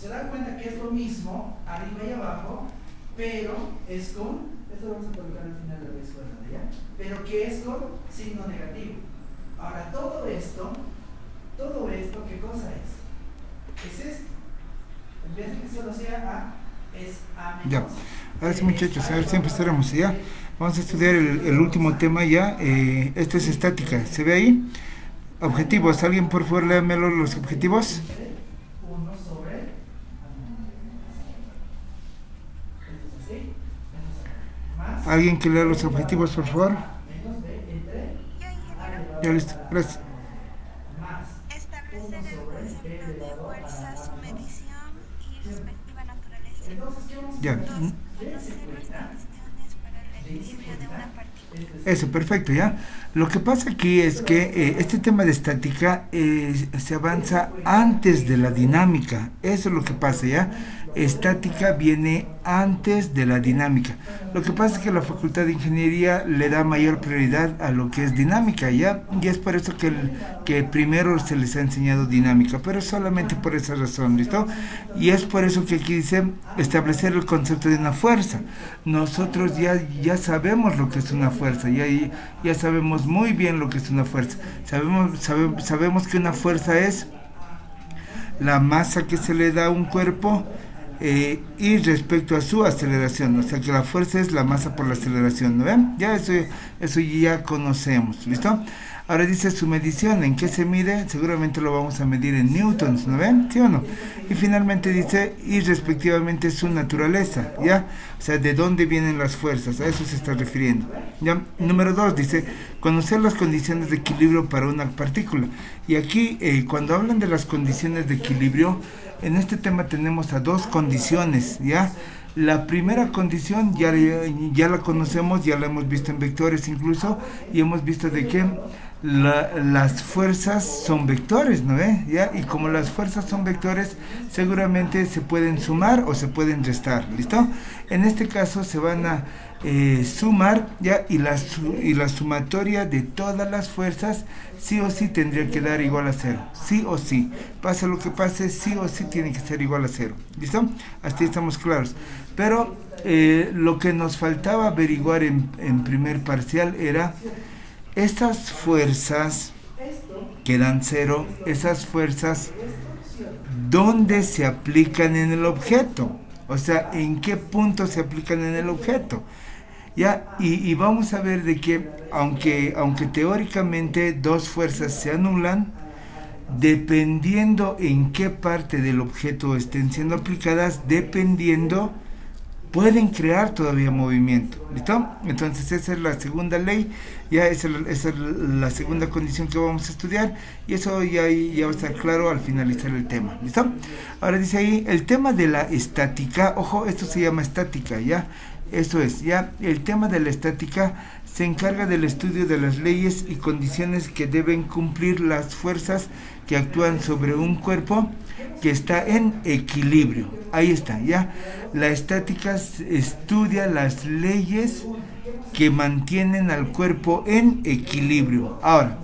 Se dan cuenta que es lo mismo arriba y abajo, pero es con, esto lo vamos a colocar al final de la escuela, ¿ya? Pero que es con signo negativo. Ahora, todo esto, ¿qué cosa es? Es esto. En vez de que solo sea A, es A menos. Ya, ahora sí, muchachos, a ver si empezáramos ya. Vamos a estudiar el último tema ya. Esto es estática, ¿se ve ahí? Objetivos, ¿alguien por favor léamelo los objetivos? 1 sobre más ¿Alguien que lea los objetivos, por favor? menos B entre Ya listo, gracias. más Establecer 1 el sobre B concepto de elevado a fuerza, su A menos. medición y respectiva naturaleza. Entonces, ¿qué vamos a Ya. hacer? 2. Dense Conocer las cuenta, condiciones para el equilibrio de una partícula. Eso, perfecto, ya. Lo que pasa aquí es que este tema de estática se avanza antes de la dinámica. Eso es lo que pasa, ya. Estática viene antes de la dinámica. Lo que pasa es que la Facultad de Ingeniería le da mayor prioridad a lo que es dinámica, ya. Y es por eso que primero se les ha enseñado dinámica, pero solamente por esa razón, ¿listo? Y es por eso que aquí dice establecer el concepto de una fuerza. Nosotros ya sabemos lo que es una fuerza, ya sabemos muy bien lo que es una fuerza. Sabemos que una fuerza es la masa que se le da a un cuerpo y respecto a su aceleración, o sea que la fuerza es la masa por la aceleración, ¿no ven? Ya eso ya conocemos, ¿listo? Ahora dice su medición, ¿en qué se mide? Seguramente lo vamos a medir en newtons, ¿no ven? ¿Sí o no? Y finalmente dice, y respectivamente su naturaleza, ¿ya? O sea, ¿de dónde vienen las fuerzas? A eso se está refiriendo, ¿ya? Número 2 dice, conocer las condiciones de equilibrio para una partícula. Y aquí, cuando hablan de las condiciones de equilibrio, en este tema tenemos a dos condiciones, ¿ya? La primera condición ya la conocemos, ya la hemos visto en vectores incluso, y hemos visto de que las fuerzas son vectores, ¿no ve? ¿Ya? Y como las fuerzas son vectores, seguramente se pueden sumar o se pueden restar, ¿listo? En este caso se van a sumar, ¿ya? Y la sumatoria de todas las fuerzas sí o sí tendría que dar igual a 0, sí o sí, pase lo que pase, sí o sí tiene que ser igual a 0, ¿listo? Hasta ahí estamos claros. Pero lo que nos faltaba averiguar en primer parcial era estas fuerzas que dan 0, esas fuerzas, ¿dónde se aplican en el objeto? O sea, ¿en qué punto se aplican en el objeto? Ya, y vamos a ver de que aunque teóricamente dos fuerzas se anulan, dependiendo en qué parte del objeto estén siendo aplicadas, pueden crear todavía movimiento, ¿listo? Entonces esa es la segunda ley, ya esa es la segunda condición que vamos a estudiar, y eso ya va a estar claro al finalizar el tema, ¿listo? Ahora dice ahí, el tema de la estática, ojo, esto se llama estática, ¿ya? Esto es, ya, el tema de la estática se encarga del estudio de las leyes y condiciones que deben cumplir las fuerzas que actúan sobre un cuerpo que está en equilibrio. Ahí está, ya. La estática estudia las leyes que mantienen al cuerpo en equilibrio. Ahora,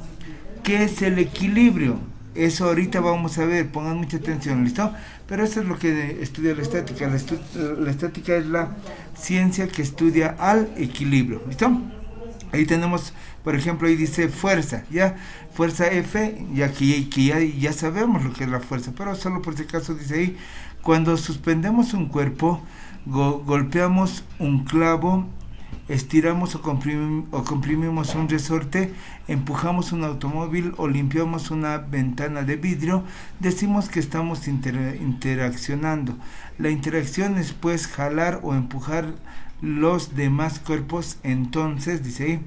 ¿qué es el equilibrio? Eso ahorita vamos a ver, pongan mucha atención, ¿listo? Pero eso es lo que estudia la estática. La estática es la ciencia que estudia al equilibrio, ¿listo? Ahí tenemos, por ejemplo, ahí dice fuerza, ¿ya? Fuerza F, ya sabemos lo que es la fuerza, pero solo por si acaso dice ahí, cuando suspendemos un cuerpo, golpeamos un clavo, estiramos o comprimimos un resorte, empujamos un automóvil o limpiamos una ventana de vidrio, decimos que estamos interaccionando. La interacción es pues jalar o empujar los demás cuerpos. Entonces, dice ahí,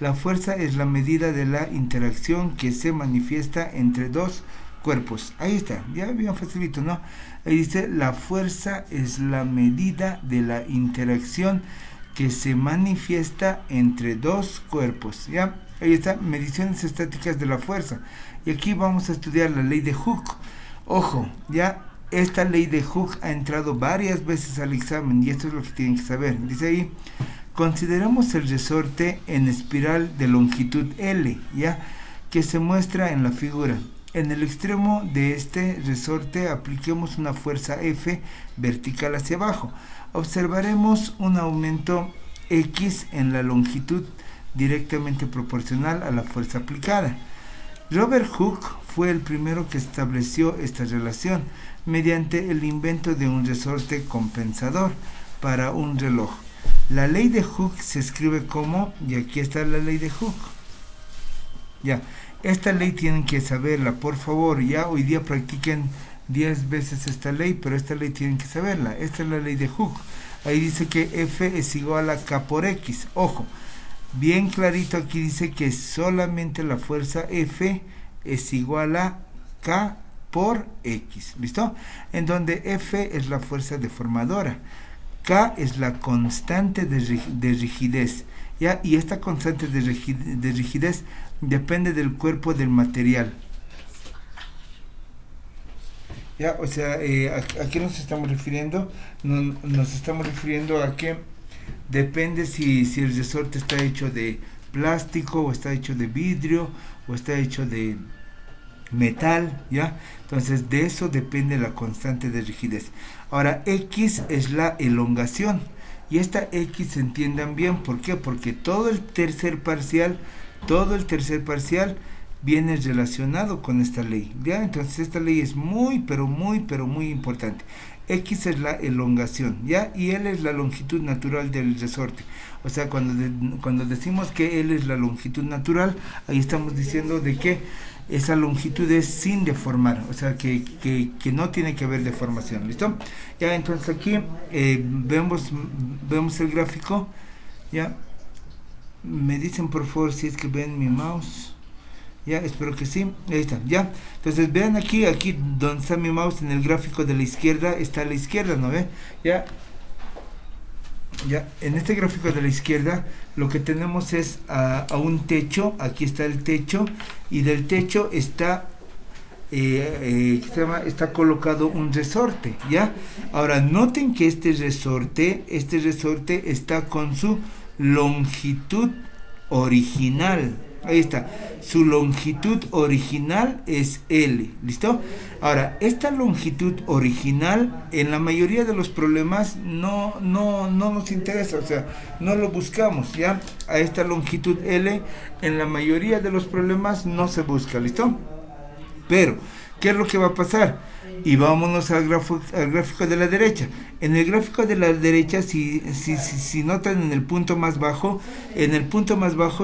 la fuerza es la medida de la interacción que se manifiesta entre dos cuerpos. Ahí está, ya bien facilito, ¿no? Ahí dice, la fuerza es la medida de la interacción que se manifiesta entre dos cuerpos, ¿ya? Ahí está, mediciones estáticas de la fuerza. Y aquí vamos a estudiar la ley de Hooke. Ojo, ya, esta ley de Hooke ha entrado varias veces al examen y esto es lo que tienen que saber. Dice ahí, consideramos el resorte en espiral de longitud L, ¿ya? Que se muestra en la figura. En el extremo de este resorte apliquemos una fuerza F vertical hacia abajo. Observaremos un aumento X en la longitud directamente proporcional a la fuerza aplicada. Robert Hooke fue el primero que estableció esta relación mediante el invento de un resorte compensador para un reloj. La ley de Hooke se escribe como, y aquí está la ley de Hooke. Ya, esta ley tienen que saberla, por favor. Ya hoy día practiquen 10 veces esta ley, pero esta ley tienen que saberla. Esta es la ley de Hooke. Ahí dice que F es igual a K por X. Ojo, bien clarito aquí dice que solamente la fuerza F es igual a K por X. ¿Listo? En donde F es la fuerza deformadora. K es la constante de rigidez. ¿Ya? Y esta constante de rigidez depende del cuerpo del material. ¿Ya? O sea, ¿a qué nos estamos refiriendo? Nos estamos refiriendo a que depende si el resorte está hecho de plástico, o está hecho de vidrio, o está hecho de metal, ¿ya? Entonces de eso depende la constante de rigidez. Ahora X es la elongación, y esta X entiendan bien, ¿por qué? Porque todo el tercer parcial viene relacionado con esta ley, ¿ya? Entonces esta ley es muy importante. X es la elongación, ¿ya? Y L es la longitud natural del resorte. O sea, cuando decimos que L es la longitud natural, ahí estamos diciendo de que esa longitud es sin deformar, o sea, que no tiene que haber deformación, ¿listo? Ya, entonces aquí vemos el gráfico, ¿ya? Me dicen por favor si es que ven mi mouse. Ya, espero que sí, ahí está, ya. Entonces vean aquí donde está mi mouse, en el gráfico de la izquierda, está a la izquierda, ¿no ve? Ya, en este gráfico de la izquierda, lo que tenemos es a un techo, aquí está el techo, y del techo está, está colocado un resorte, ¿ya? Ahora, noten que este resorte está con su longitud original. Ahí está, su longitud original es L, ¿listo? Ahora, esta longitud original en la mayoría de los problemas no nos interesa, o sea, no lo buscamos, ¿ya? A esta longitud L en la mayoría de los problemas no se busca, ¿listo? Pero, ¿qué es lo que va a pasar? Y vámonos al gráfico de la derecha. En el gráfico de la derecha, si notan en el punto más bajo,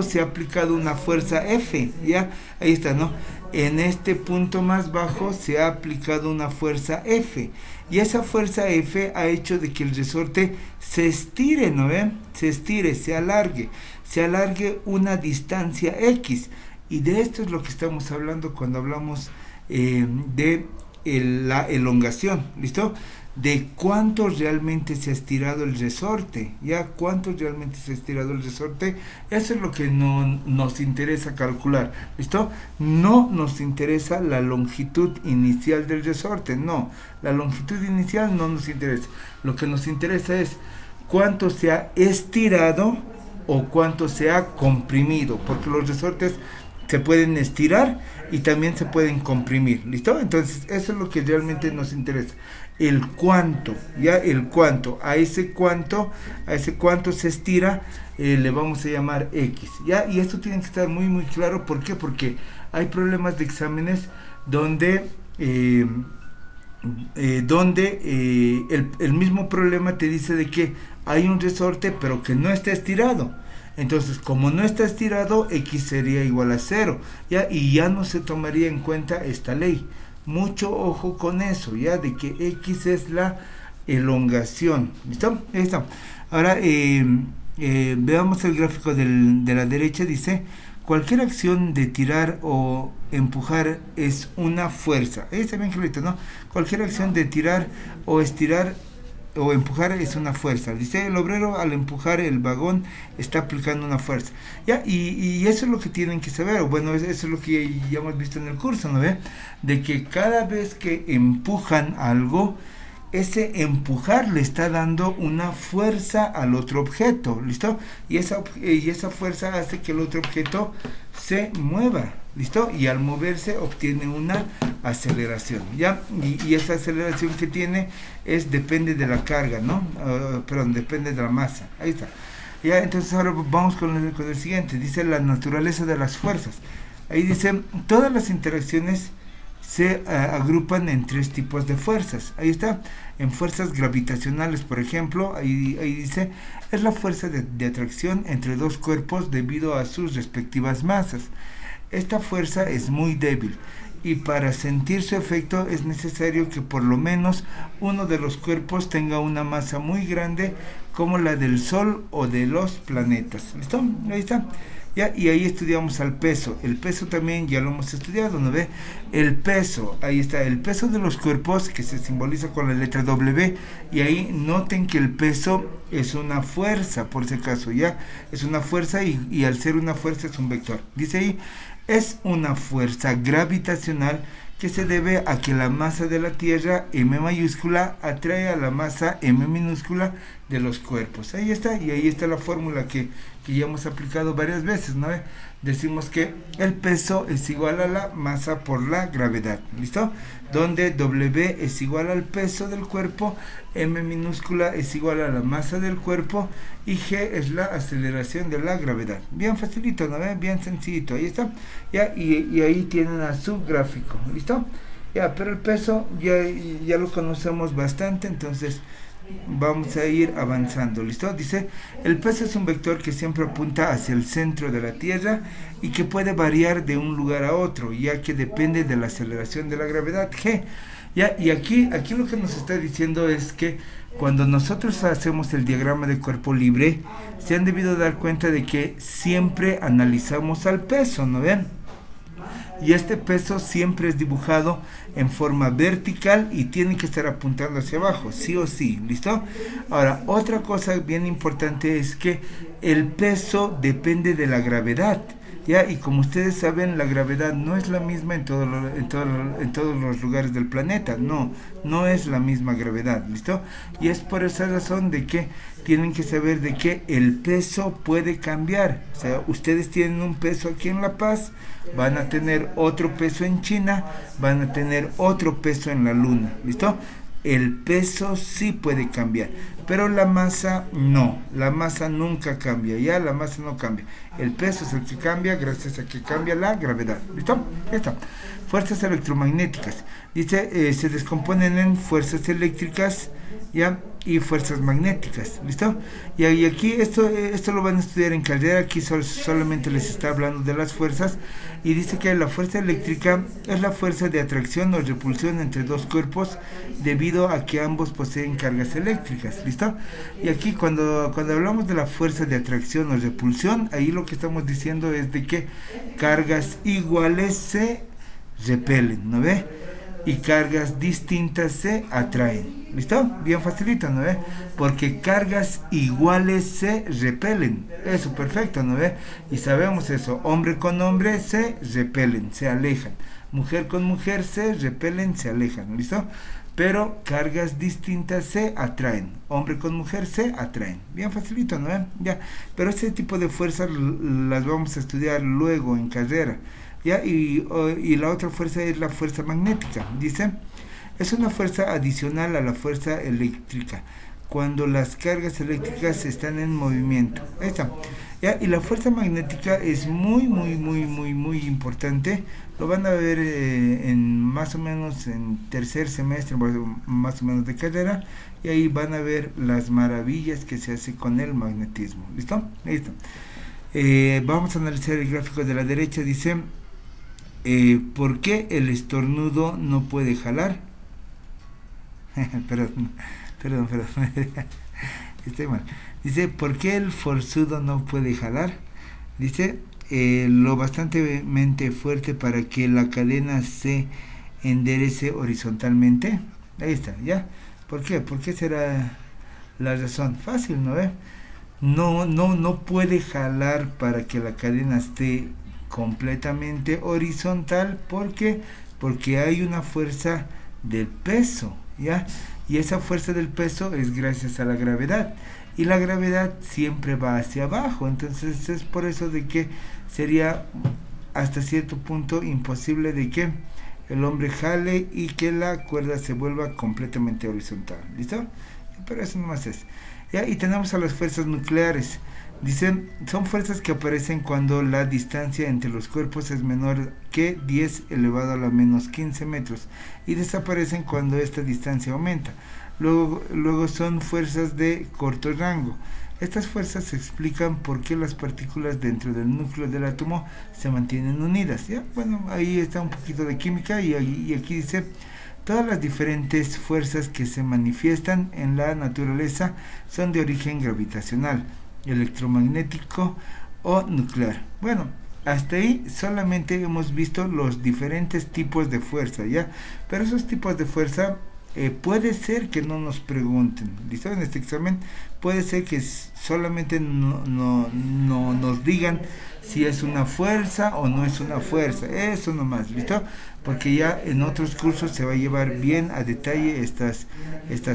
se ha aplicado una fuerza F, ¿ya? Ahí está, ¿no? En este punto más bajo se ha aplicado una fuerza F. Y esa fuerza F ha hecho de que el resorte se estire, ¿no ven? Se estire, se alargue una distancia X. Y de esto es lo que estamos hablando cuando hablamos de la elongación, ¿listo? De cuánto realmente se ha estirado el resorte, ¿ya? Cuánto realmente se ha estirado el resorte, eso es lo que no nos interesa calcular, ¿listo? No nos interesa la longitud inicial del resorte, no, la longitud inicial no nos interesa, lo que nos interesa es cuánto se ha estirado o cuánto se ha comprimido, porque los resortes se pueden estirar y también se pueden comprimir, ¿listo? Entonces eso es lo que realmente nos interesa, el cuánto, ya, el cuánto, a ese cuánto se estira, le vamos a llamar X, ya, y esto tiene que estar muy claro. ¿Por qué? Porque hay problemas de exámenes donde el mismo problema te dice de que hay un resorte pero que no está estirado. Entonces, como no está estirado, X sería igual a 0, ¿ya? Y ya no se tomaría en cuenta esta ley. Mucho ojo con eso, ¿ya? De que X es la elongación, ¿listo? Ahí está. Ahora, veamos el gráfico de la derecha, dice, cualquier acción de tirar o empujar es una fuerza. Ahí está bien clarito, ¿no? Cualquier acción de tirar o estirar o empujar es una fuerza. Dice, el obrero al empujar el vagón está aplicando una fuerza, ¿ya? Y eso es lo que tienen que saber. Bueno, eso es lo que ya hemos visto en el curso, ¿no ve? De que cada vez que empujan algo, ese empujar le está dando una fuerza al otro objeto, ¿listo? Y esa fuerza hace que el otro objeto se mueva, ¿listo? Y al moverse obtiene una aceleración, ¿ya? Y esa aceleración que tiene depende de la carga, ¿no? Perdón, depende de la masa. Ahí está. Ya, entonces ahora vamos con el siguiente. Dice la naturaleza de las fuerzas. Ahí dice, todas las interacciones se agrupan en 3 tipos de fuerzas. Ahí está. En fuerzas gravitacionales, por ejemplo, ahí dice, es la fuerza de atracción entre 2 cuerpos debido a sus respectivas masas. Esta fuerza es muy débil y para sentir su efecto es necesario que por lo menos uno de los cuerpos tenga una masa muy grande como la del Sol o de los planetas. ¿Listo? Ahí está. ¿Ya? Y ahí estudiamos al peso. El peso también ya lo hemos estudiado, ¿no ve? El peso, ahí está, el peso de los cuerpos que se simboliza con la letra W. Y ahí noten que el peso es una fuerza, por si acaso, ¿ya? Es una fuerza y al ser una fuerza es un vector. Dice ahí, es una fuerza gravitacional que se debe a que la masa de la Tierra, M mayúscula, atrae a la masa M minúscula de los cuerpos. Ahí está, y ahí está la fórmula que ya hemos aplicado varias veces, ¿no? Decimos que el peso es igual a la masa por la gravedad, ¿listo? Donde W es igual al peso del cuerpo, M minúscula es igual a la masa del cuerpo y G es la aceleración de la gravedad. Bien facilito, ¿no? Bien sencillito, ahí está. Ya, y ahí tienen a su gráfico, ¿listo? Ya, pero el peso ya lo conocemos bastante, entonces vamos a ir avanzando, ¿listo? Dice, el peso es un vector que siempre apunta hacia el centro de la Tierra y que puede variar de un lugar a otro, ya que depende de la aceleración de la gravedad G. Ya, y aquí lo que nos está diciendo es que cuando nosotros hacemos el diagrama de cuerpo libre, se han debido dar cuenta de que siempre analizamos al peso, ¿no ven? Y este peso siempre es dibujado en forma vertical y tiene que estar apuntando hacia abajo, sí o sí, ¿listo? Ahora, otra cosa bien importante es que el peso depende de la gravedad, ¿ya? Y como ustedes saben, la gravedad no es la misma en todos los lugares del planeta, no es la misma gravedad, ¿listo? Y es por esa razón de que tienen que saber de que el peso puede cambiar. O sea, ustedes tienen un peso aquí en La Paz, van a tener otro peso en China, van a tener otro peso en la Luna, ¿listo? El peso sí puede cambiar, pero la masa no, la masa nunca cambia, ya la masa no cambia. El peso es el que cambia gracias a que cambia la gravedad, ¿listo? Ya está. Fuerzas electromagnéticas. Dice, se descomponen en fuerzas eléctricas, ¿ya? Y fuerzas magnéticas, ¿listo? Y aquí esto lo van a estudiar en carrera. Aquí solamente les está hablando de las fuerzas y dice que la fuerza eléctrica es la fuerza de atracción o repulsión entre 2 cuerpos debido a que ambos poseen cargas eléctricas, ¿listo? Y aquí cuando hablamos de la fuerza de atracción o repulsión, ahí lo que estamos diciendo es de que cargas iguales se repelen, ¿no ve? Y cargas distintas se atraen. ¿Listo? Bien facilito, ¿no ve? Porque cargas iguales se repelen. Eso, perfecto, ¿no ve? Y sabemos eso. Hombre con hombre se repelen, se alejan. Mujer con mujer se repelen, se alejan. ¿Listo? Pero cargas distintas se atraen. Hombre con mujer se atraen. Bien facilito, ¿no ve? Ya. Pero ese tipo de fuerzas las vamos a estudiar luego en carrera. ¿Ya? Y la otra fuerza es la fuerza magnética. Dice, es una fuerza adicional a la fuerza eléctrica cuando las cargas eléctricas están en movimiento. Ahí está. ¿Ya? Y la fuerza magnética es muy importante. Lo van a ver en más o menos en tercer semestre, más o menos de carrera, y ahí van a ver las maravillas que se hace con el magnetismo. ¿Listo? Listo. Vamos a analizar el gráfico de la derecha. Dice, ¿por qué el estornudo no puede jalar? perdón, estoy mal. Dice, ¿por qué el forzudo no puede jalar? Dice, lo bastantemente fuerte para que la cadena se enderece horizontalmente. Ahí está, ¿ya? ¿Por qué? ¿Por qué será la razón? Fácil, ¿no ve? No puede jalar para que la cadena esté completamente horizontal. ¿Por qué? Porque hay una fuerza del peso, ¿ya? Y esa fuerza del peso es gracias a la gravedad, y la gravedad siempre va hacia abajo. Entonces es por eso de que sería hasta cierto punto imposible de que el hombre jale y que la cuerda se vuelva completamente horizontal. ¿Listo? Pero eso nomás es. ¿Ya? Y tenemos a las fuerzas nucleares. Dicen, son fuerzas que aparecen cuando la distancia entre los cuerpos es menor que 10 elevado a la menos 15 metros y desaparecen cuando esta distancia aumenta. Luego son fuerzas de corto rango. Estas fuerzas explican por qué las partículas dentro del núcleo del átomo se mantienen unidas. ¿Ya? Bueno, ahí está un poquito de química y aquí dice, todas las diferentes fuerzas que se manifiestan en la naturaleza son de origen gravitacional, electromagnético o nuclear. Bueno, hasta ahí solamente hemos visto los diferentes tipos de fuerza, ¿ya? Pero esos tipos de fuerza puede ser que no nos pregunten, ¿listo? En este examen puede ser que solamente no nos digan si es una fuerza o no es una fuerza, eso nomás, ¿listo? Porque ya en otros cursos se va a llevar bien a detalle estas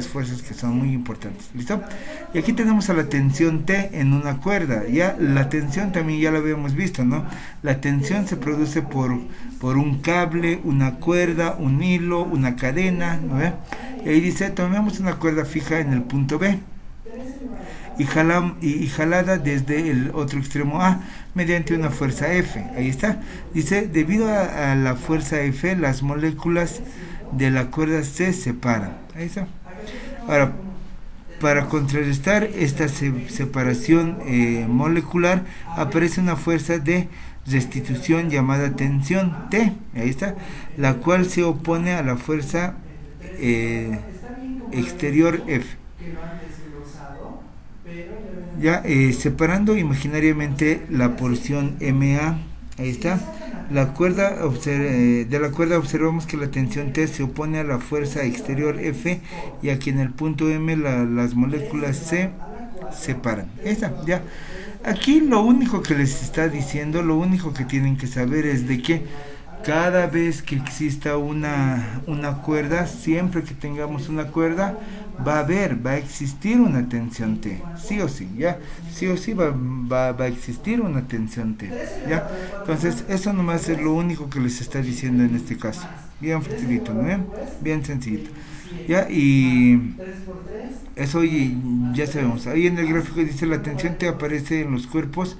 fuerzas que son muy importantes, ¿listo? Y aquí tenemos a la tensión T en una cuerda. Ya la tensión también ya la habíamos visto, ¿no? La tensión se produce por un cable, una cuerda, un hilo, una cadena, ¿no? Y ahí dice, tomemos una cuerda fija en el punto B y jalada desde el otro extremo A mediante una fuerza F. Ahí está. Dice, debido a la fuerza F, las moléculas de la cuerda se separan. Ahí está. Ahora, para contrarrestar esta separación molecular, aparece una fuerza de restitución llamada tensión T. Ahí está. La cual se opone a la fuerza exterior F. Ya separando imaginariamente la porción MA, ahí está, de la cuerda observamos que la tensión T se opone a la fuerza exterior F y aquí en el punto M las moléculas se separan. Ahí está, ya. Aquí lo único que les está diciendo, lo único que tienen que saber es de que cada vez que exista una cuerda, siempre que tengamos una cuerda, va a existir una tensión T, sí o sí, ya, sí o sí va a existir una tensión T, ya. Entonces, eso nomás es lo único que les está diciendo en este caso, bien facilito, ¿no? Bien sencillito, ya, y eso ya sabemos. Ahí en el gráfico dice la tensión T aparece en los cuerpos.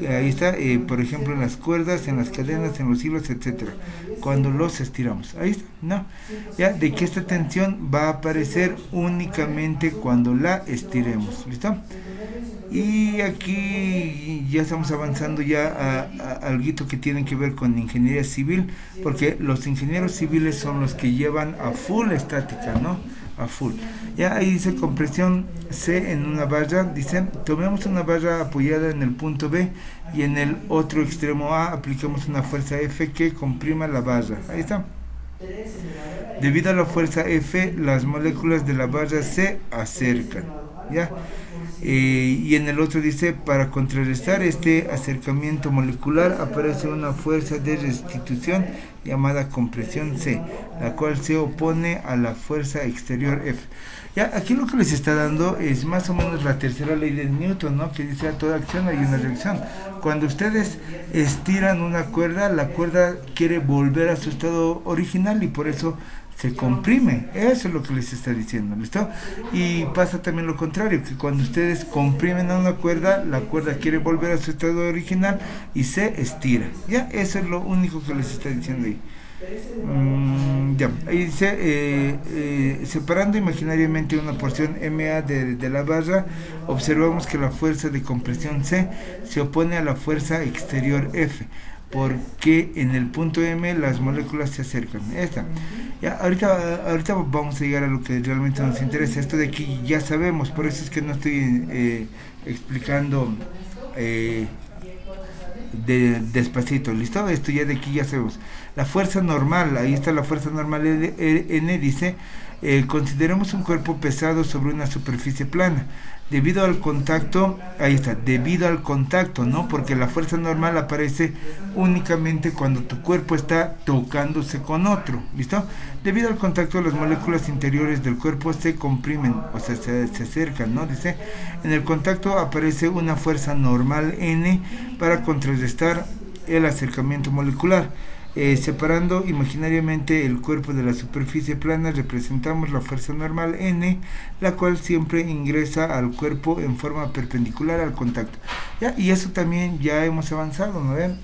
Ahí está, por ejemplo, en las cuerdas, en las cadenas, en los hilos, etcétera, cuando los estiramos. Ahí está, ¿no? Ya, de que esta tensión va a aparecer únicamente cuando la estiremos, ¿listo? Y aquí ya estamos avanzando ya a algo que tiene que ver con ingeniería civil, porque los ingenieros civiles son los que llevan a full estática, ¿no? A full. Ya ahí dice compresión C en una barra, dice, tomemos una barra apoyada en el punto B y en el otro extremo A aplicamos una fuerza F que comprima la barra. Ahí está. Debido a la fuerza F, las moléculas de la barra se acercan, ¿ya? Y en el otro dice, para contrarrestar este acercamiento molecular aparece una fuerza de restitución llamada compresión C, la cual se opone a la fuerza exterior F. Ya, aquí lo que les está dando es más o menos la tercera ley de Newton, ¿no? Que dice, a toda acción hay una reacción. Cuando ustedes estiran una cuerda, la cuerda quiere volver a su estado original y por eso se comprime. Eso es lo que les está diciendo, ¿listo? Y pasa también lo contrario, que cuando ustedes comprimen a una cuerda, la cuerda quiere volver a su estado original y se estira. Ya, eso es lo único que les está diciendo ahí. Ya, ahí dice, separando imaginariamente una porción MA de la barra, observamos que la fuerza de compresión C se opone a la fuerza exterior F, porque en el punto M las moléculas se acercan. Esta. Ya, ahorita vamos a llegar a lo que realmente nos interesa. Esto de aquí ya sabemos, por eso es que no estoy explicando despacito, ¿listo? Esto ya de aquí ya sabemos. La fuerza normal, ahí está la fuerza normal N, dice, consideremos un cuerpo pesado sobre una superficie plana. Debido al contacto, ahí está, debido al contacto, ¿no? Porque la fuerza normal aparece únicamente cuando tu cuerpo está tocándose con otro, ¿listo? Debido al contacto, las moléculas interiores del cuerpo se comprimen, o sea, se acercan, ¿no? Dice, en el contacto aparece una fuerza normal N para contrarrestar el acercamiento molecular. Separando imaginariamente el cuerpo de la superficie plana, representamos la fuerza normal N, la cual siempre ingresa al cuerpo en forma perpendicular al contacto. ¿Ya? Y eso también ya hemos avanzado, ¿no ven?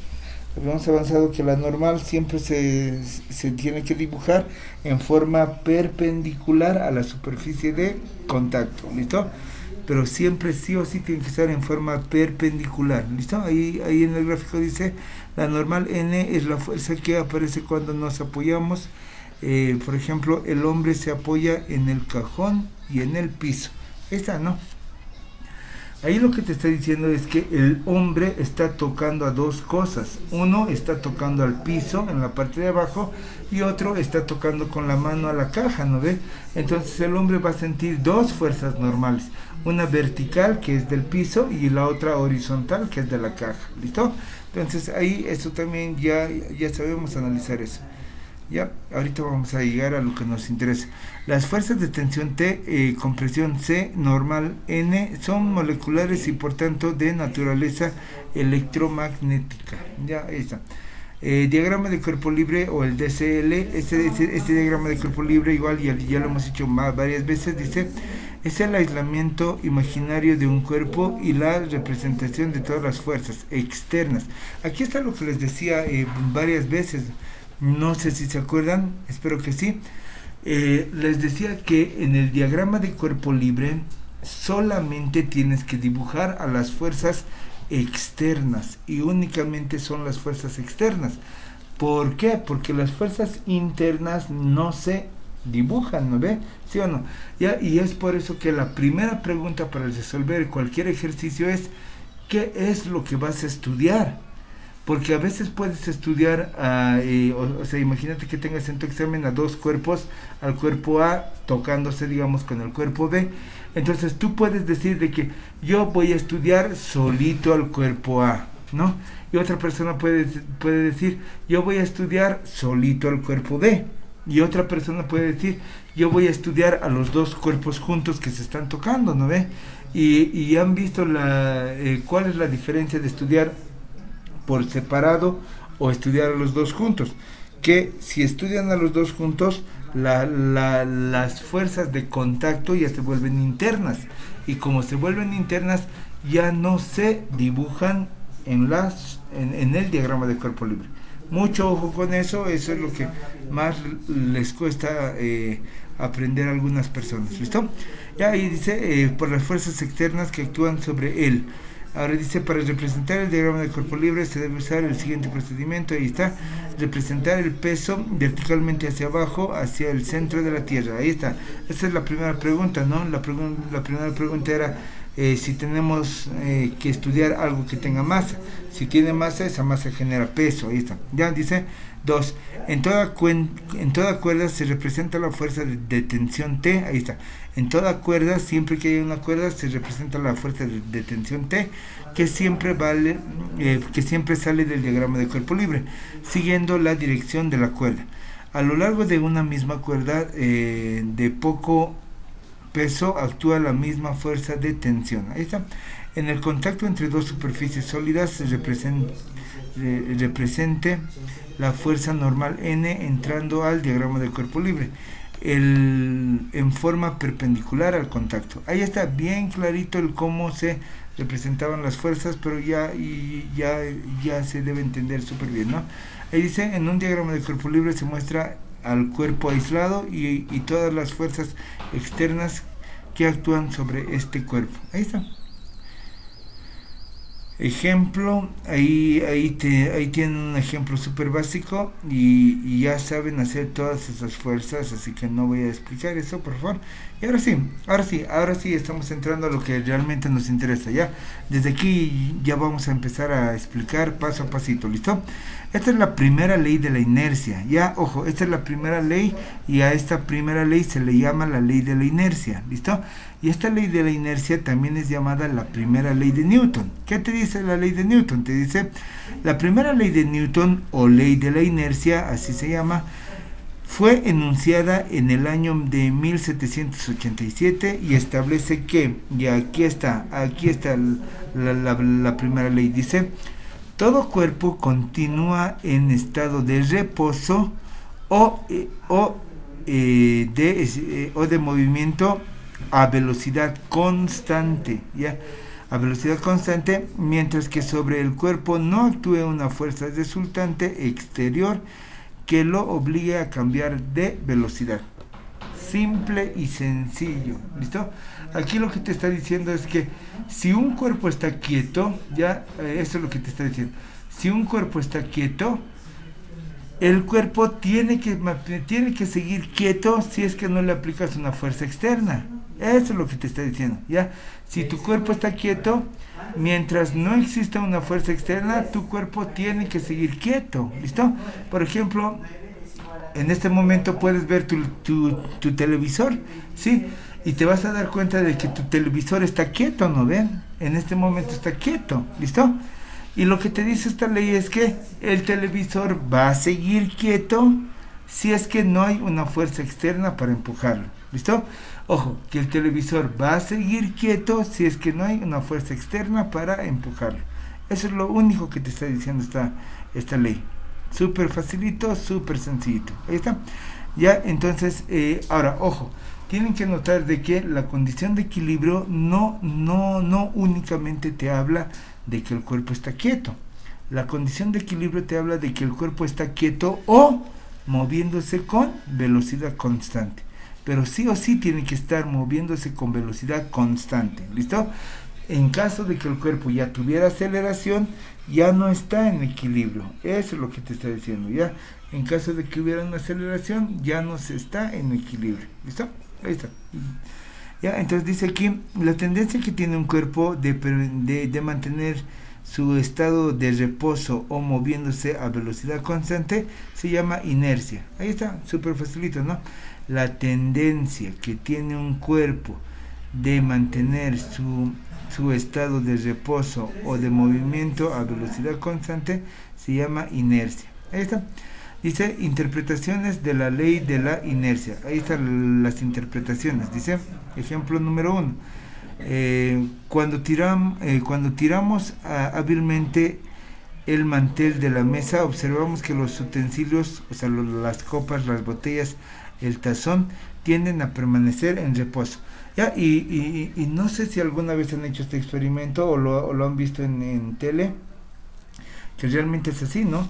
Hemos avanzado que la normal siempre se tiene que dibujar en forma perpendicular a la superficie de contacto, ¿listo? Pero siempre sí o sí tiene que estar en forma perpendicular, ¿listo? Ahí en el gráfico dice, la normal N es la fuerza que aparece cuando nos apoyamos. Por ejemplo, el hombre se apoya en el cajón y en el piso. Esta, ¿no? Ahí lo que te está diciendo es que el hombre está tocando a dos cosas. Uno está tocando al piso en la parte de abajo y otro está tocando con la mano a la caja, ¿no ve? Entonces el hombre va a sentir dos fuerzas normales. Una vertical, que es del piso, y la otra horizontal, que es de la caja. ¿Listo? Entonces ahí eso también ya sabemos analizar eso. Ya, ahorita vamos a llegar a lo que nos interesa. Las fuerzas de tensión T, compresión C, normal N, son moleculares y por tanto de naturaleza electromagnética. Ya, ahí está. Diagrama de cuerpo libre o el DCL, este diagrama de cuerpo libre, igual ya lo hemos hecho varias veces, dice, es el aislamiento imaginario de un cuerpo y la representación de todas las fuerzas externas. Aquí está lo que les decía varias veces. No sé si se acuerdan, espero que sí. Les decía que en el diagrama de cuerpo libre solamente tienes que dibujar a las fuerzas externas y únicamente son las fuerzas externas. ¿Por qué? Porque las fuerzas internas no se dibujan, ¿no ve? ¿Sí o no? ¿Ya? Y es por eso que la primera pregunta para resolver cualquier ejercicio es ¿qué es lo que vas a estudiar? Porque a veces puedes estudiar, o sea, imagínate que tengas en tu examen a dos cuerpos, al cuerpo A tocándose, digamos, con el cuerpo B. Entonces tú puedes decir de que yo voy a estudiar solito al cuerpo A, ¿no? Y otra persona puede decir, yo voy a estudiar solito al cuerpo B. Y otra persona puede decir, yo voy a estudiar a los dos cuerpos juntos que se están tocando, ¿no ve? Y han visto cuál es la diferencia de estudiar por separado o estudiar a los dos juntos, que si estudian a los dos juntos las fuerzas de contacto ya se vuelven internas y como se vuelven internas ya no se dibujan en el diagrama de cuerpo libre. Mucho ojo con eso es lo que más les cuesta aprender a algunas personas. ¿Listo? Ya ahí dice por las fuerzas externas que actúan sobre él. Ahora dice, para representar el diagrama del cuerpo libre se debe usar el siguiente procedimiento. Ahí está, representar el peso verticalmente hacia abajo, hacia el centro de la Tierra. Ahí está. Esa es la primera pregunta, ¿no? La primera pregunta era si tenemos que estudiar algo que tenga masa. Si tiene masa, esa masa genera peso. Ahí está. Ya dice, 2. En toda cuerda se representa la fuerza de tensión T. Ahí está. En toda cuerda, siempre que haya una cuerda, se representa la fuerza de tensión T, que siempre sale del diagrama de cuerpo libre, siguiendo la dirección de la cuerda. A lo largo de una misma cuerda de poco peso actúa la misma fuerza de tensión. Ahí está. En el contacto entre dos superficies sólidas se represente la fuerza normal N entrando al diagrama del cuerpo libre. En forma perpendicular al contacto. Ahí está bien clarito el cómo se representaban las fuerzas, pero ya se debe entender súper bien, ¿no? Ahí dice, en un diagrama de cuerpo libre se muestra al cuerpo aislado y todas las fuerzas externas que actúan sobre este cuerpo. Ahí está. Ejemplo, ahí tienen un ejemplo súper básico y ya saben hacer todas esas fuerzas, así que no voy a explicar eso, por favor. Y ahora sí estamos entrando a lo que realmente nos interesa, ¿ya? Desde aquí ya vamos a empezar a explicar paso a pasito, ¿listo? Esta es la primera ley de la inercia, ya, ojo, esta es la primera ley y a esta primera ley se le llama la ley de la inercia, ¿listo? Y esta ley de la inercia también es llamada la primera ley de Newton. ¿Qué te dice la ley de Newton? Te dice, la primera ley de Newton o ley de la inercia, así se llama, fue enunciada en el año de 1787 y establece que, y aquí está la primera ley, dice, Todo cuerpo continúa en estado de reposo o de movimiento a velocidad constante, ¿ya? A velocidad constante, mientras que sobre el cuerpo no actúe una fuerza resultante exterior que lo obligue a cambiar de velocidad. Simple y sencillo, ¿listo? Aquí lo que te está diciendo es que si un cuerpo está quieto, ya, eso es lo que te está diciendo. Si un cuerpo está quieto, el cuerpo tiene que seguir quieto si es que no le aplicas una fuerza externa. Eso es lo que te está diciendo, ¿ya? Si tu cuerpo está quieto, mientras no exista una fuerza externa, tu cuerpo tiene que seguir quieto, ¿listo? Por ejemplo, en este momento puedes ver tu televisor, ¿sí? Y te vas a dar cuenta de que tu televisor está quieto, ¿no ven? En este momento está quieto, ¿listo? Y lo que te dice esta ley es que el televisor va a seguir quieto si es que no hay una fuerza externa para empujarlo, ¿listo? Ojo, que el televisor va a seguir quieto si es que no hay una fuerza externa para empujarlo. Eso es lo único que te está diciendo esta ley. Súper facilito, súper sencillito. Ahí está. Ya, entonces, ahora, ojo, tienen que notar de que la condición de equilibrio no únicamente te habla de que el cuerpo está quieto. La condición de equilibrio te habla de que el cuerpo está quieto o moviéndose con velocidad constante. Pero sí o sí tiene que estar moviéndose con velocidad constante, ¿listo? En caso de que el cuerpo ya tuviera aceleración, ya no está en equilibrio. Eso es lo que te está diciendo, ¿ya? En caso de que hubiera una aceleración, ya no se está en equilibrio, ¿listo? Ahí está. Ya, entonces dice aquí, la tendencia que tiene un cuerpo de mantener su estado de reposo o moviéndose a velocidad constante se llama inercia. Ahí está, súper facilito, ¿no? La tendencia que tiene un cuerpo de mantener su estado de reposo o de movimiento a velocidad constante se llama inercia. Ahí está. Dice interpretaciones de la ley de la inercia. Ahí están las interpretaciones. Dice, ejemplo número 1. Cuando tiramos hábilmente el mantel de la mesa, observamos que los utensilios, o sea, las copas, las botellas, el tazón, tienden a permanecer en reposo. ¿Ya? Y no sé si alguna vez han hecho este experimento o lo han visto en tele, que realmente es así, ¿no?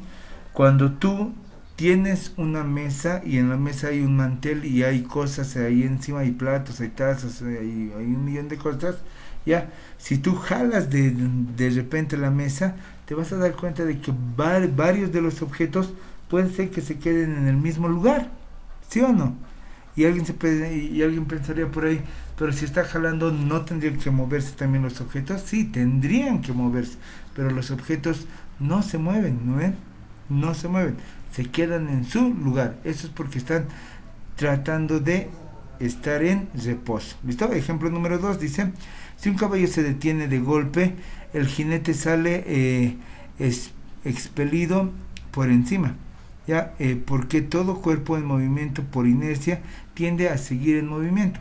Cuando tú tienes una mesa y en la mesa hay un mantel y hay cosas ahí encima, hay platos, hay tazas, hay un millón de cosas, ya, si tú jalas de repente la mesa, te vas a dar cuenta de que varios de los objetos pueden ser que se queden en el mismo lugar, ¿sí o no? Y alguien pensaría por ahí, pero si está jalando, ¿no tendrían que moverse también los objetos? Sí, tendrían que moverse, pero los objetos no se mueven, ¿no ven? No se mueven, se quedan en su lugar. Eso es porque están tratando de estar en reposo. ¿Listo? Ejemplo número 2 dice, si un caballo se detiene de golpe, el jinete sale expelido por encima. ¿Ya? Porque todo cuerpo en movimiento por inercia tiende a seguir en movimiento.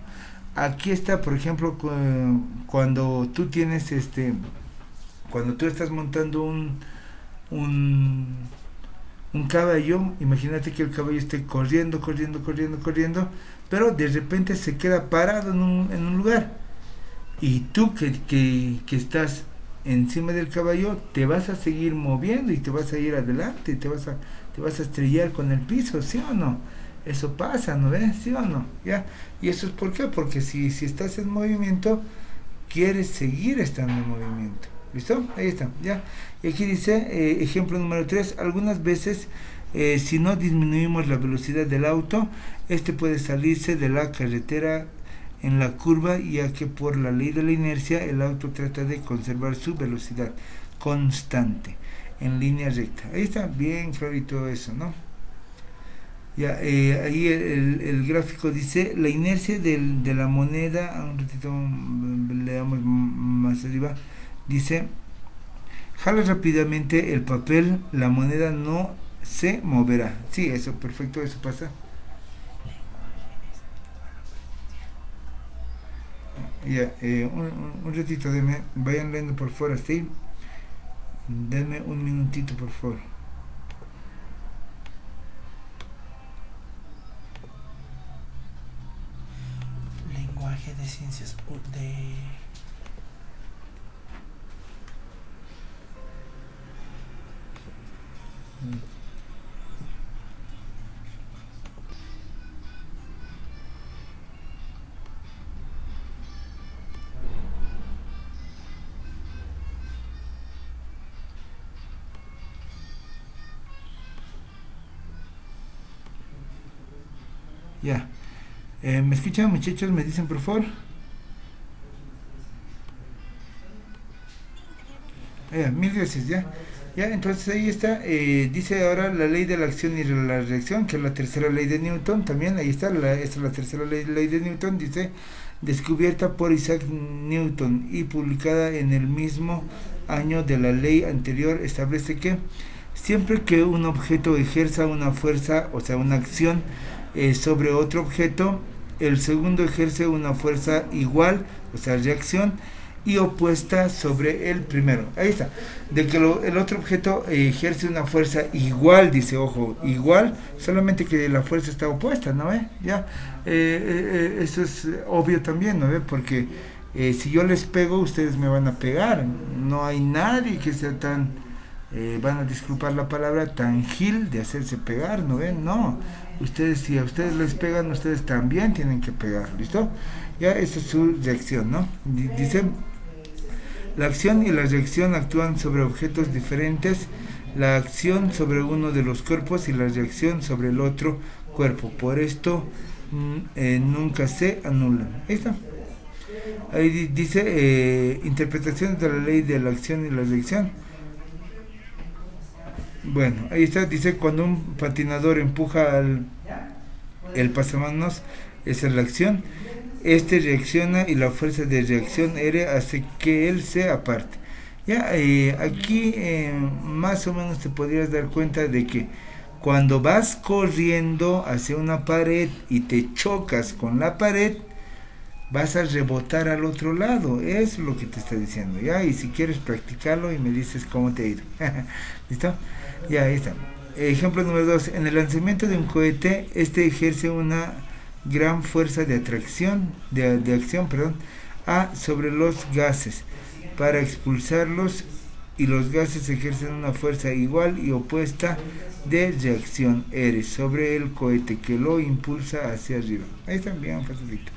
Aquí está, por ejemplo, cuando tú tienes cuando tú estás montando un caballo, imagínate que el caballo esté corriendo, pero de repente se queda parado en un lugar. Y tú que estás encima del caballo, te vas a seguir moviendo y te vas a ir adelante, te vas a estrellar con el piso, ¿sí o no? Eso pasa, ¿no ves? ¿Sí o no? ¿Ya? ¿Y eso es por qué? Porque si estás en movimiento, quieres seguir estando en movimiento. ¿Listo? Ahí está, ¿ya? Y aquí dice, ejemplo número 3, algunas veces, si no disminuimos la velocidad del auto, puede salirse de la carretera en la curva, ya que por la ley de la inercia, el auto trata de conservar su velocidad constante, en línea recta. Ahí está, bien clarito eso, ¿no? Ya, ahí el gráfico dice, la inercia de la moneda, un ratito le damos más arriba, dice, jala rápidamente el papel, la moneda no se moverá. Sí, eso, perfecto, eso pasa. Ya, un ratito, vayan leyendo por fuera, ¿sí? Denme un minutito, por favor. Lenguaje de ciencias de... Ya. ¿Me escuchan, muchachos? ¿Me dicen, por favor? Mil gracias, ya. Ya, entonces ahí está. Dice ahora la ley de la acción y la reacción, que es la tercera ley de Newton. También ahí está, esta es la tercera ley de Newton. Dice, descubierta por Isaac Newton y publicada en el mismo año de la ley anterior, establece que siempre que un objeto ejerza una fuerza, o sea, una acción sobre otro objeto, el segundo ejerce una fuerza igual, o sea, reacción, y opuesta sobre el primero. Ahí está. De que el otro objeto ejerce una fuerza igual, dice, ojo, igual, solamente que la fuerza está opuesta, ¿no ve? Ya. Eso es obvio también, ¿no ve? Porque si yo les pego, ustedes me van a pegar. No hay nadie que sea tan, van a disculpar la palabra, tan gil de hacerse pegar, ¿no ven? No. Ustedes, si a ustedes les pegan, ustedes también tienen que pegar, ¿listo? Ya, esa es su reacción, ¿no? Dice, la acción y la reacción actúan sobre objetos diferentes, la acción sobre uno de los cuerpos y la reacción sobre el otro cuerpo. Por esto nunca se anulan. Ahí está. Ahí dice, interpretaciones de la ley de la acción y la reacción. Bueno, ahí está, dice, cuando un patinador empuja el pasamanos, esa es la acción. Este reacciona y la fuerza de reacción R hace que él se aparte. Ya, aquí más o menos te podrías dar cuenta de que cuando vas corriendo hacia una pared y te chocas con la pared, vas a rebotar al otro lado. Es lo que te está diciendo, ya. Y si quieres practicarlo y me dices cómo te ha ido. ¿Listo? Ya, ahí está. Ejemplo número 2. En el lanzamiento de un cohete, este ejerce una gran fuerza de atracción, de acción, A sobre los gases para expulsarlos, y los gases ejercen una fuerza igual y opuesta de reacción R sobre el cohete que lo impulsa hacia arriba. Ahí está, bien facilito.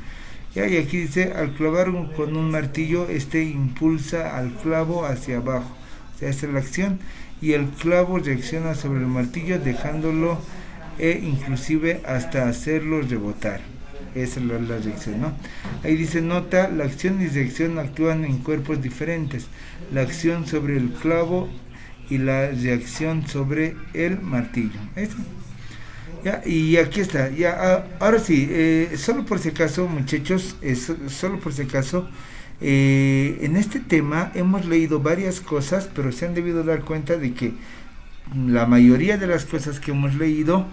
Ya, y aquí dice, al clavar con un martillo, este impulsa al clavo hacia abajo. O sea, esta es la acción, y el clavo reacciona sobre el martillo dejándolo inclusive hasta hacerlo rebotar. Esa es la reacción, ¿no? Ahí dice, nota, la acción y reacción actúan en cuerpos diferentes. La acción sobre el clavo y la reacción sobre el martillo. Ahí está. Ya, y aquí está. Ya, ahora sí, solo por si acaso, muchachos, solo por si acaso, en este tema hemos leído varias cosas, pero se han debido dar cuenta de que la mayoría de las cosas que hemos leído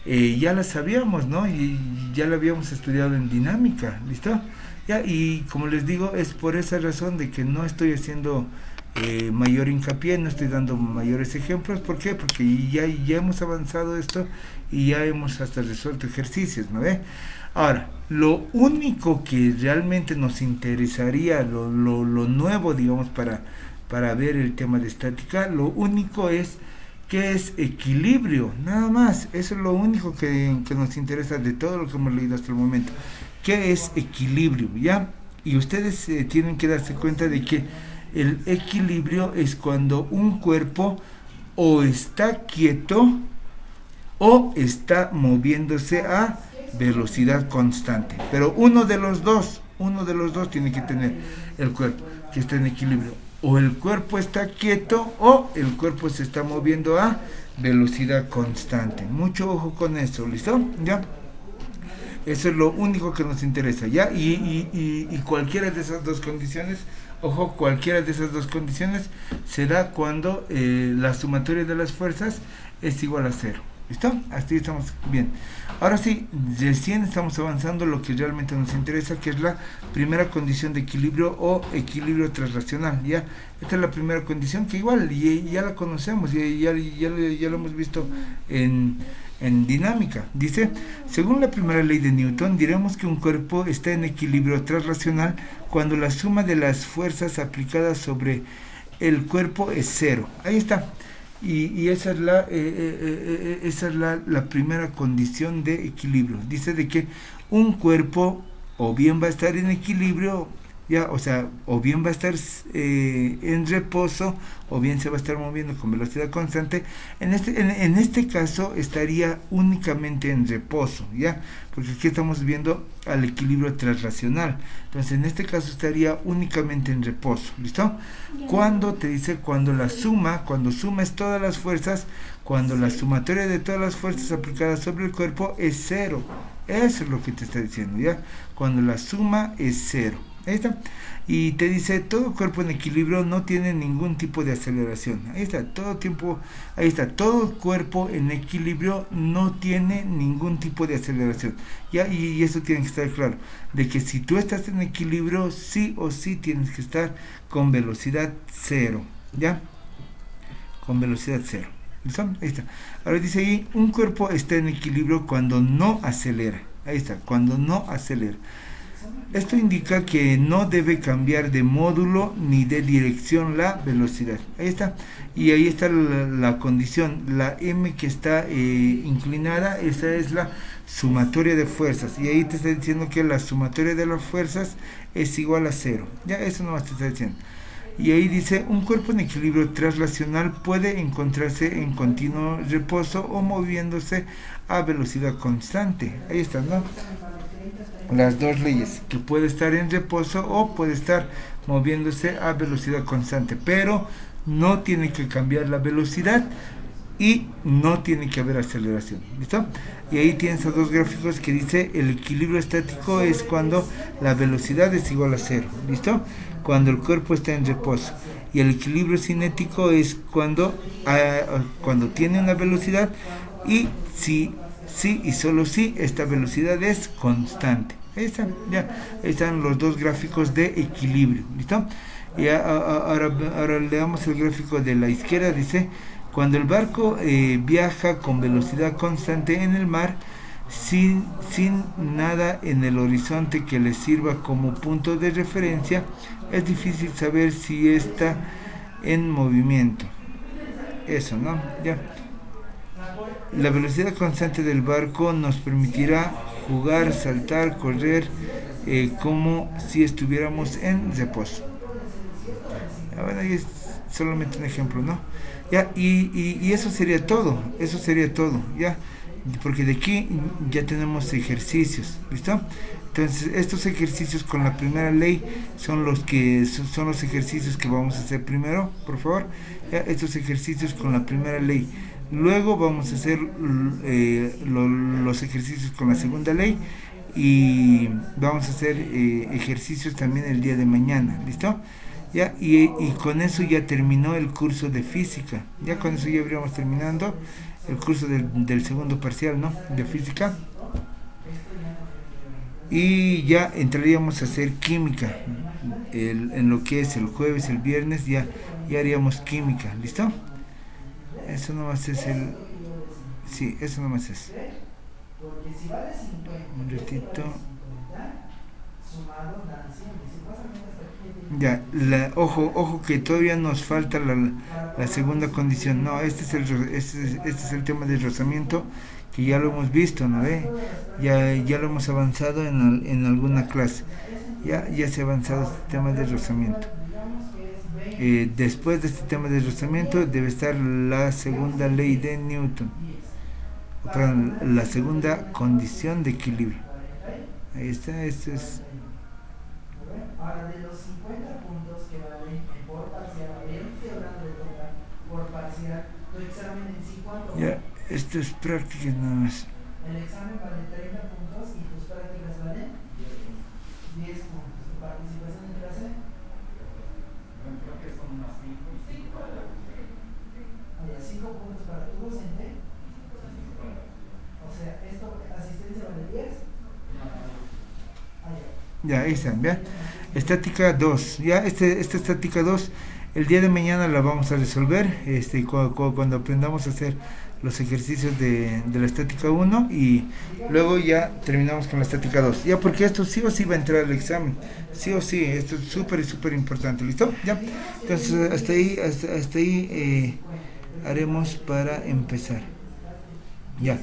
ya las sabíamos, ¿no? Y ya la habíamos estudiado en dinámica, ¿listo? Ya, y como les digo, es por esa razón de que no estoy haciendo mayor hincapié, no estoy dando mayores ejemplos. ¿Por qué? Porque ya hemos avanzado esto y ya hemos hasta resuelto ejercicios, ¿no ve? Ahora, lo único que realmente nos interesaría, lo nuevo, digamos, para ver el tema de estática, lo único es que es equilibrio, nada más. Eso es lo único que nos interesa de todo lo que hemos leído hasta el momento. ¿Qué es equilibrio? ¿Ya? Y ustedes tienen que darse cuenta de que el equilibrio es cuando un cuerpo o está quieto o está moviéndose a velocidad constante. Pero uno de los dos tiene que tener el cuerpo que está en equilibrio. O el cuerpo está quieto o el cuerpo se está moviendo a velocidad constante. Mucho ojo con eso, ¿listo? ¿Ya? Eso es lo único que nos interesa, ¿ya? Y cualquiera de esas dos condiciones, ojo, cualquiera de esas dos condiciones se da cuando la sumatoria de las fuerzas es igual a cero. ¿Listo? Hasta ahí estamos bien. Ahora sí, recién estamos avanzando lo que realmente nos interesa, que es la primera condición de equilibrio o equilibrio transracional. ¿Ya? Esta es la primera condición que igual ya la conocemos, ya lo hemos visto en dinámica. Dice, según la primera ley de Newton, diremos que un cuerpo está en equilibrio transracional cuando la suma de las fuerzas aplicadas sobre el cuerpo es cero. Ahí está. Y esa es la primera condición de equilibrio. Dice de que un cuerpo o bien va a estar en equilibrio, ya, o sea, o bien va a estar en reposo, o bien se va a estar moviendo con velocidad constante. En este caso estaría únicamente en reposo, ya, porque aquí estamos viendo al equilibrio transracional. Entonces, en este caso estaría únicamente en reposo, ¿listo? Cuando te dice, cuando sumas todas las fuerzas, cuando la sumatoria de todas las fuerzas aplicadas sobre el cuerpo es cero. Eso es lo que te está diciendo, ¿ya? Cuando la suma es cero. Ahí está. Y te dice, todo cuerpo en equilibrio no tiene ningún tipo de aceleración. Ahí está, todo cuerpo en equilibrio no tiene ningún tipo de aceleración. ¿Ya? Y eso tiene que estar claro, de que si tú estás en equilibrio, sí o sí tienes que estar con velocidad cero. ¿Ya? Con velocidad cero. ¿Listo? Ahí está. Ahora dice ahí, un cuerpo está en equilibrio cuando no acelera. Ahí está, cuando no acelera. Esto indica que no debe cambiar de módulo ni de dirección la velocidad. Ahí está. Y ahí está la condición. La m que está inclinada, esa es la sumatoria de fuerzas. Y ahí te está diciendo que la sumatoria de las fuerzas es igual a cero. Ya, eso nomás te está diciendo. Y ahí dice, un cuerpo en equilibrio transracional puede encontrarse en continuo reposo o moviéndose a velocidad constante. Ahí está, ¿no? Las dos leyes, que puede estar en reposo o puede estar moviéndose a velocidad constante, pero no tiene que cambiar la velocidad y no tiene que haber aceleración. ¿Listo? Y ahí tienes a dos gráficos que dice, el equilibrio estático es cuando la velocidad es igual a cero. ¿Listo? Cuando el cuerpo está en reposo. Y el equilibrio cinético es cuando tiene una velocidad y sí y solo si esta velocidad es constante. Ahí están, ya, ahí están los dos gráficos de equilibrio. ¿Listo? Y ahora leamos el gráfico de la izquierda. Dice, cuando el barco viaja con velocidad constante en el mar, sin nada en el horizonte que le sirva como punto de referencia, es difícil saber si está en movimiento. Eso, ¿no? Ya. La velocidad constante del barco nos permitirá jugar, saltar, correr, como si estuviéramos en reposo. Bueno, ahí es solamente un ejemplo, ¿no? Ya, y eso sería todo, ya, porque de aquí ya tenemos ejercicios, ¿listo? Entonces, estos ejercicios con la primera ley son los ejercicios que vamos a hacer primero, por favor. Ya, estos ejercicios con la primera ley. Luego vamos a hacer los ejercicios con la segunda ley y vamos a hacer ejercicios también el día de mañana, ¿listo? Ya, y con eso ya terminó el curso de física. Ya con eso ya habríamos terminando el curso del segundo parcial, ¿no? De física. Y ya entraríamos a hacer química en lo que es el jueves, el viernes, ya haríamos química, ¿listo? Eso nomás es eso nomás es. Un ratito. Ya, ojo que todavía nos falta la segunda condición. No, este es el tema del rozamiento, que ya lo hemos visto, ¿no? Ya lo hemos avanzado en alguna clase. Ya se ha avanzado este tema del rozamiento. Después de este tema de rozamiento debe estar la segunda ley de Newton, la segunda condición de equilibrio. Ahí está, esto es. Ahora, de los 50 puntos que valen por parcial, estoy hablando de total, por parcial, tu examen en sí, ¿cuánto? Ya, esto es práctica nada más. El examen vale 30 puntos y tus prácticas valen 10 puntos. ¿Tu participación en clase? Creo que son unas 5 y 5 para la docente. 5 puntos para tu docente. 5 para Ya, ahí están, ¿ya? Estática 2, ya, esta estática 2, el día de mañana la vamos a resolver, cuando aprendamos a hacer los ejercicios de la estática 1 y luego ya terminamos con la estática 2, ya, porque esto sí o sí va a entrar al examen, sí o sí, esto es súper importante, ¿listo? Ya, entonces hasta ahí haremos para empezar, ya.